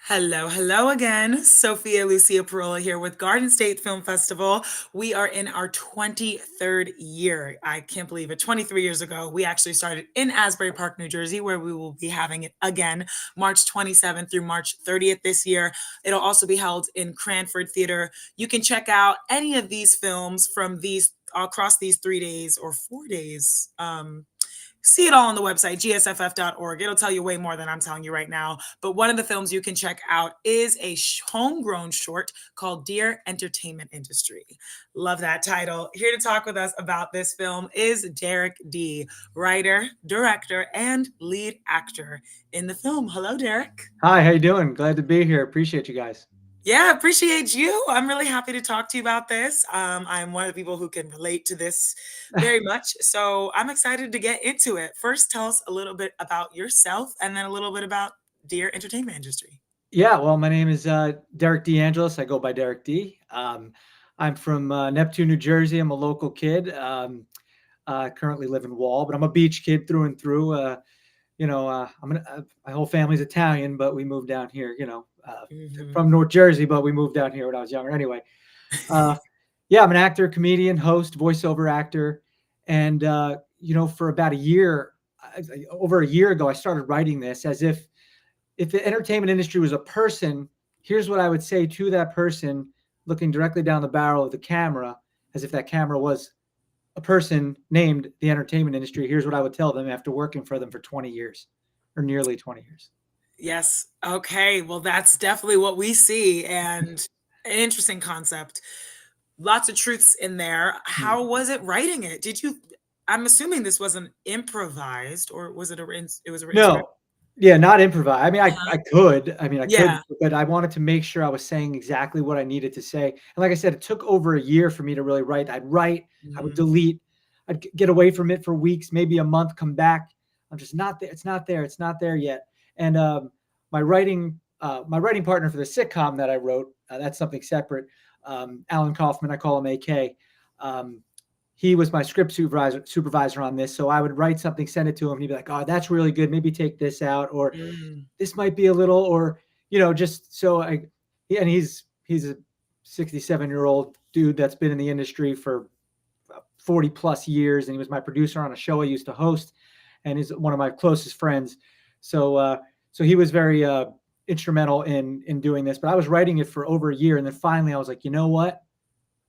Hello, hello again. Sophia Lucia Parola here with Garden State Film Festival. We are in our 23rd year. I can't believe it. 23 years ago, we actually started in Asbury Park, New Jersey, where we will be having it again March 27th through March 30th this year. It'll also be held in Cranford Theater. You can check out any of these films from these across these 3 days or 4 days. See it all on the website, gsff.org. It'll tell you way more than I'm telling you right now. But one of the films you can check out is a homegrown short called Dear Entertainment Industry. Love that title. Here to talk with us about this film is Derek D., writer, director, and lead actor in the film. Hello, Derek. Hi, how you doing? Glad to be here. Appreciate you guys. Yeah, appreciate you. I'm really happy to talk to you about this. I'm one of the people who can relate to this very much. So I'm excited to get into it. First, tell us a little bit about yourself and then a little bit about Dear Entertainment Industry. Yeah, well, my name is Derek DeAngelis. I go by Derek D. I'm from Neptune, New Jersey. I'm a local kid. Currently live in Wall, but I'm a beach kid through and through. My whole family's Italian, but we moved down here. Mhm. From North Jersey, but we moved down here when I was younger. Anyway, uh, yeah, I'm an actor, comedian, host, voiceover actor, and for about a year, over a year ago, I started writing this as if the entertainment industry was a person, here's what I would say to that person looking directly down the barrel of the camera, as if that camera was a person named the entertainment industry. Here's what I would tell them after working for them for 20 years or nearly 20 years. Yes. Okay. Well, that's definitely what we see and an interesting concept. Lots of truths in there. Hmm. How was it writing it? I'm assuming this wasn't improvised or was it it was a written script? No, yeah, not improvise. I mean, I Uh-huh. could. I mean, I could, Yeah. but I wanted to make sure I was saying exactly what I needed to say. And like I said, it took over a year for me to really write. I'd write, I would Mhm. delete, get away from it for weeks, maybe a month, come back. I'm just not there. It's not there. It's not there yet. And my writing partner for the sitcom that I wrote, that's something separate. Alan Kaufman, I call him AK. Um, he was my script supervisor on this. So I would write something, send it to him. And he'd be like, "Oh, that's really good. Maybe take this out, or Mm. this might be a little, or just so I." And he's a 67-year-old dude that's been in the industry for 40 plus years, and he was my producer on a show I used to host, and he's one of my closest friends. So so he was very instrumental in doing this. But I was writing it for over a year, and then finally I was like, you know what?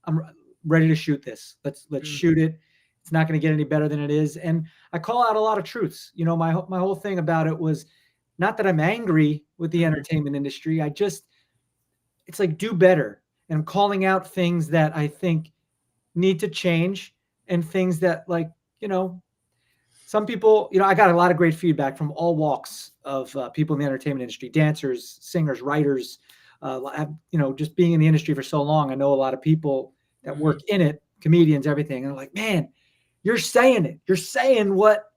I'm ready to shoot this. Let's Mm. shoot it. It's not going to get any better than it is. And I call out a lot of truths. My whole thing about it was not that I'm angry with the Mhm. entertainment industry. It's like do better. And I'm calling out things that I think need to change and things that you know, some people, I got a lot of great feedback from all walks of people in the entertainment industry, dancers, singers, writers. Just being in the industry for so long, I know a lot of people that Mhm. work in it, comedians, everything. And they're like, man, you're saying it. You're saying what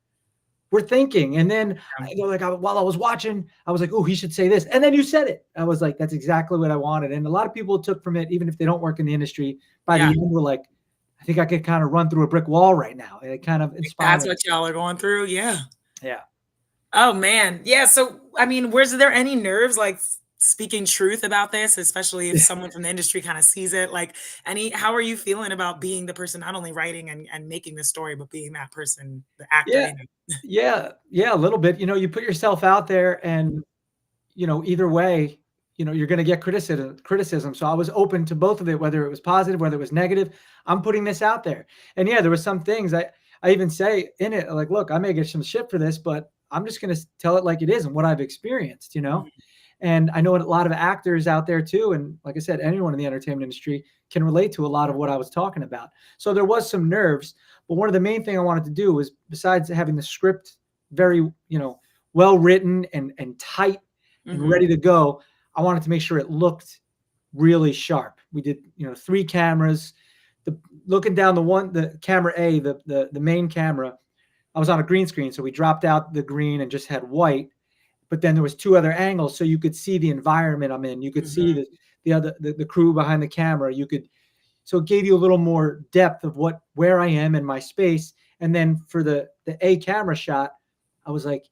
we're thinking. And then, while I was watching, I was like, oh, he should say this. And then you said it. I was like, that's exactly what I wanted. And a lot of people took from it, even if they don't work in the industry, by the Yeah. end were like, I think I could kind of run through a brick wall right now. It kind of That's inspired. what y'all are going through. Yeah. Yeah. Oh man. Yeah. So, I mean, was there any nerves like speaking truth about this, especially if someone from the industry kind of sees it? Like, how are you feeling about being the person not only writing and making the story, but being that person, the actor Yeah. in it? Yeah, a little bit. You put yourself out there and, either way, you're going to get criticism. So I was open to both of it, whether it was positive, whether it was negative. I'm putting this out there. And yeah, there were some things I even say in it, like, look, I may get some shit for this, but I'm just going to tell it like it is and what I've experienced. Mhm. And I know a lot of actors out there too. And like I said, anyone in the entertainment industry can relate to a lot of what I was talking about. So there was some nerves, but one of the main thing I wanted to do was, besides having the script very, well written and tight and Mhm. ready to go, I wanted to make sure it looked really sharp. We did, 3 cameras. The looking down the camera A, the main camera, I was on a green screen, so we dropped out the green and just had white. But then there was 2 other angles, so you could see the environment I'm in. You could see Mhm. the crew behind the camera. So it gave you a little more depth of where I am in my space. And then for the A camera shot, I was like,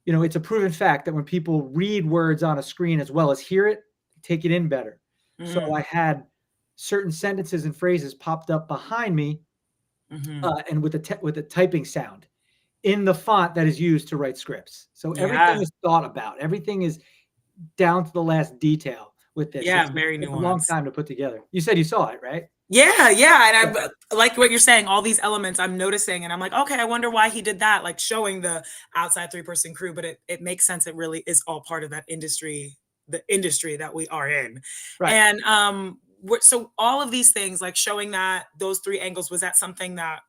it's a proven fact that when people read words on a screen as well as hear it, take it in better. So Mhm. I had certain sentences and phrases popped up behind me, Mhm. and with the typing sound in the font that is used to write scripts. So everything Yeah. is thought about. Everything is down to the last detail with this. Yeah, It's very it's a long nuanced. time to put together. You said you saw it, right? Yeah, yeah, and Yeah. I'm like what you're saying, all these elements I'm noticing, and I'm like, "Okay, I wonder why he did that," like, showing the outside three-person crew, but it makes sense, it really is all part of that industry the industry that we are in. Right. And, what so all of these things, like, showing that those 3 angles, was that something that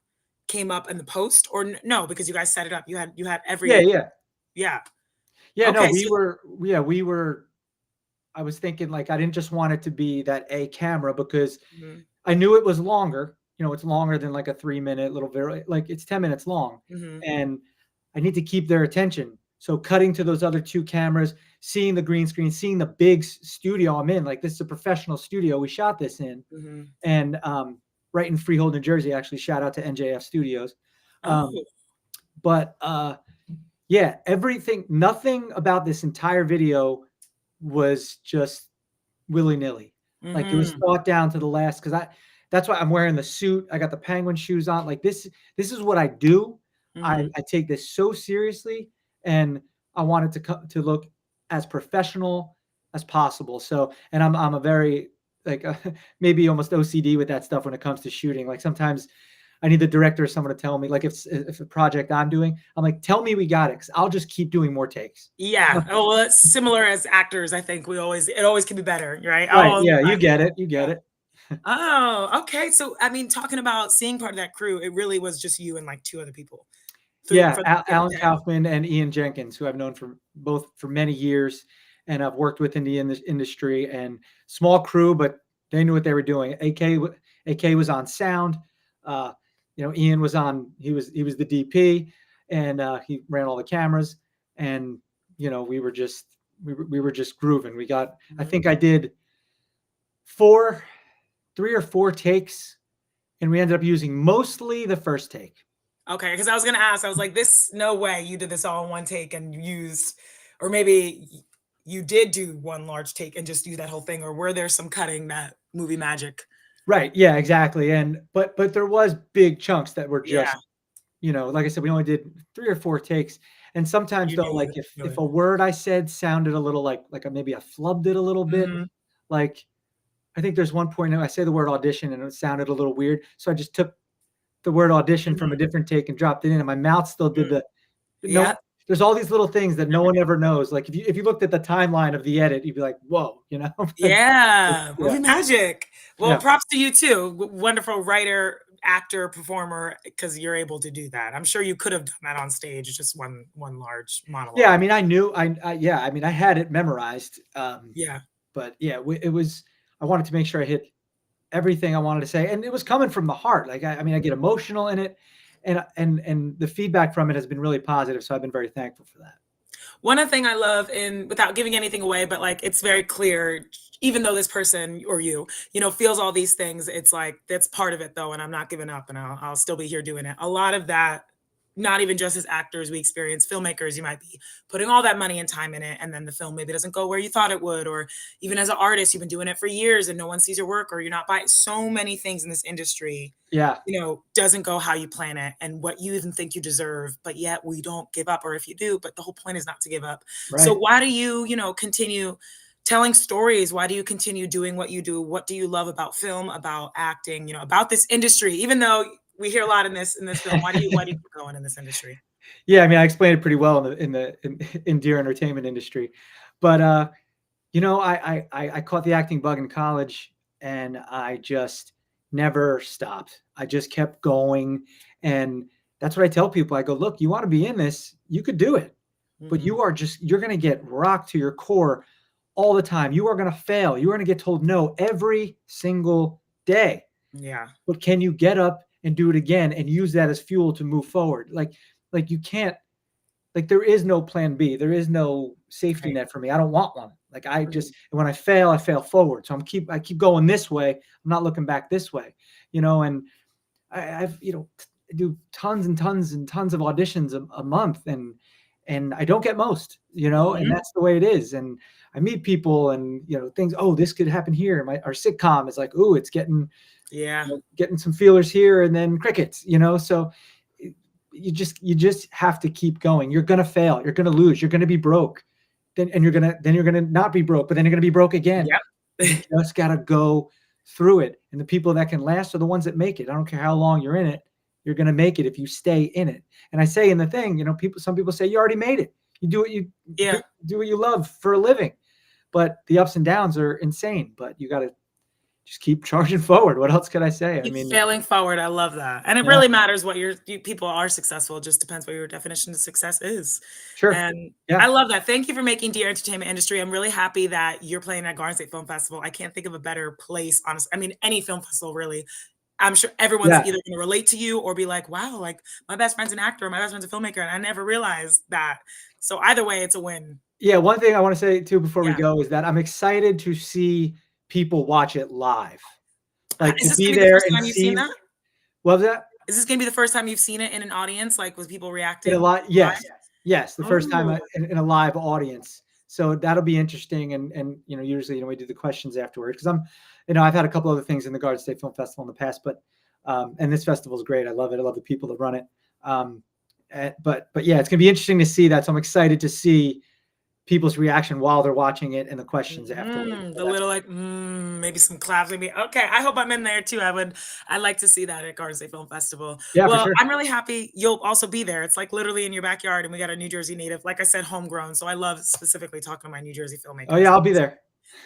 came up in the post or no, because you guys set it up, you had Yeah, every yeah. yeah. Yeah, no, Okay, so we were I was thinking, like, I didn't just want it to be that A camera because mhm, I knew it was longer. It's longer than like a 3-minute little video. Like it's 10 minutes long, mhm, and I need to keep their attention. So cutting to those other 2 cameras, seeing the green screen, seeing the big studio I'm in, like this is a professional studio we shot this in, mhm. and right in Freehold, New Jersey. Actually, shout out to NJF Studios. Um, Oh, but yeah, everything, nothing about this entire video was just willy-nilly. Like, it was mhm, thought down to the last, because that's why I'm wearing the suit. I got the penguin shoes on. Like, this is what I do. mhm. I take this so seriously, and I want it to look as professional as possible. So, and I'm a very, like, maybe almost OCD with that stuff when it comes to shooting. Like, sometimes I need the director or someone to tell me, like, if a project I'm doing, I'm like, "Tell me we got it, 'cause I'll just keep doing more takes." Yeah. Oh, well, it's similar as actors, I think we always it always can be better, right? Right, Oh, yeah, you I get it, you yeah. get it. Oh, okay, so, I mean, talking about seeing part of that crew, it really was just you and, like, 2 other people through Yeah, for Al the Alan day. Kaufman and Ian Jenkins, who I've known for many years, and I've worked with in this industry, and small crew, but they knew what they were doing. AK was on sound. Uh, Ian was on. He was the DP, and he ran all the cameras. And we were just grooving. I Mhm. think I did four, 3 or 4 takes, and we ended up using mostly the first take. Okay, because I was gonna ask, I was like, "This no way you did this all in one take and you used" or maybe you did do one large take and just do that whole thing, or were there some cutting that movie magic? Right. Yeah, exactly. And but there was big chunks that were Yeah, just, like I said, we only did 3 or 4 takes. And sometimes you though, knew like it knew if it. a word I said sounded a little maybe I flubbed it a little bit. Mhm, Like I think there's one point I say the word audition and it sounded a little weird. So I just took the word audition from a mhm, different take and dropped it in, and my mouth still did mm. the no. Yeah, There's all these little things that no one ever knows. Like if you looked at the timeline of the edit, you'd be like, whoa, but yeah, yeah, movie magic. Well, yeah. props to you too. Wonderful writer, actor, performer, because you're able to do that. I'm sure you could have done that on stage, just one large Yeah, I monologue. mean, I knew yeah, I mean, I had it memorized, Yeah. but yeah, it was I wanted to make sure I hit everything I wanted to say, and it was coming from the heart. Like, I mean, I get Mhm. emotional in it, and the feedback from it has been really positive, so I've been very thankful for that. One other thing I love in without giving anything away, but, like, it's very clear, even though this person or you feels all these things, it's like, that's part of it though, and I'm not giving up, and I'll still be here doing it. A lot of that, not even just as actors, we experience filmmakers, you might be putting all that money and time in it, and then the film maybe doesn't go where you thought it would, or even as an artist, you've been doing it for years and no one sees your work, or you're not buying so many things in this industry Yeah, doesn't go how you plan it and what you even think you deserve, but yet we don't give up, or if you do, but the whole point is not to give up. So right. why do you continue telling stories? Why do you continue doing what you do? What do you love about film, about acting, about this industry? Even though we hear a lot in this film, why do you keep going in this industry? Yeah, I mean, I explained it pretty well in Deer Entertainment industry, but I caught the acting bug in college, and I just never stopped. I just kept going, and that's what I tell people. I go, look, you want to be in this, you could do it, but Mhm. you're going to get rocked to your core all the time. You are going to fail. You are going to get told no every single day. Yeah. But can you get up and do it again and use that as fuel to move forward? Like you can't, like there is no plan B. There is no safety Right. net for me. I don't want one. Like Mhm. when I fail forward. So I keep going this way. I'm not looking back this way, and I've, do tons and tons and tons of auditions a month. and I don't get most, and that's the way it is. And I meet people and, things, oh, this could happen here. Our sitcom is like, ooh, it's getting, Yeah. getting some feelers here and then crickets, so you just have to keep going. You're going to fail. You're going to lose. You're going to be broke. Then you're going to not be broke, but then you're going to be broke again. Yep. You just got to go through it. And the people that can last are the ones that make it. I don't care how long you're in it. You're going to make it if you stay in it. And I say in the thing, some people say you already made it. You do what you do what you love for a living. But the ups and downs are insane. But you got to just keep charging forward. What else could I say? Keep failing forward. I love that. And it really matters what people are successful. It just depends what your definition of success is. Sure. And I love that. Thank you for making Dear Entertainment Industry. I'm really happy that you're playing at Garden State Film Festival. I can't think of a better place, honestly. I mean, any film festival, really. I'm sure everyone's either going to relate to you or be like, wow, like my best friend's an actor, my best friend's a filmmaker, and I never realized that. So either way, it's a win. Yeah, one thing I want to say too before we go is that I'm excited to see people watch it live. Like is to this be gonna be there the first and time you've see. seen that? What was that? Is this gonna be the first time you've seen it in an audience, like with people reacting? Yes, the first time in a live audience. So that'll be interesting. And usually we do the questions afterwards because I've had a couple other things in the Garden State Film Festival in the past, but and this festival is great. I love it. I love the people that run it. But yeah, it's gonna be interesting to see that. So I'm excited to see people's reaction while they're watching it and the questions afterwards. The little maybe some claps, maybe. Okay, I hope I'm in there too. I'd like to see that at Garden State Film Festival. Yeah, well, for sure. I'm really happy you'll also be there. It's like literally in your backyard, and we got a New Jersey native, like I said, homegrown. So I love specifically talking to my New Jersey filmmakers. Oh yeah, I'll be there.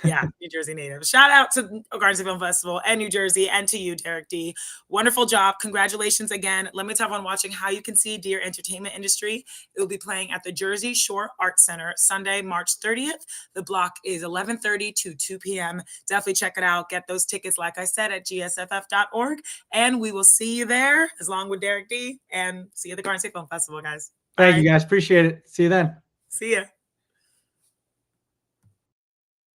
Yeah, New Jersey native. Shout out to Garden State Film Festival and New Jersey and to you, Derek D. Wonderful job. Congratulations again. Let me tell everyone watching how you can see Dear Entertainment Industry. It will be playing at the Jersey Shore Art Center Sunday, March 30th. The block is 11:30 to 2 p.m. Definitely check it out. Get those tickets, like I said, at gsff.org. And we will see you there, as long with Derek D. And see you at the Garden State Film Festival, guys. Thank you, guys. Appreciate it. See you then. See ya.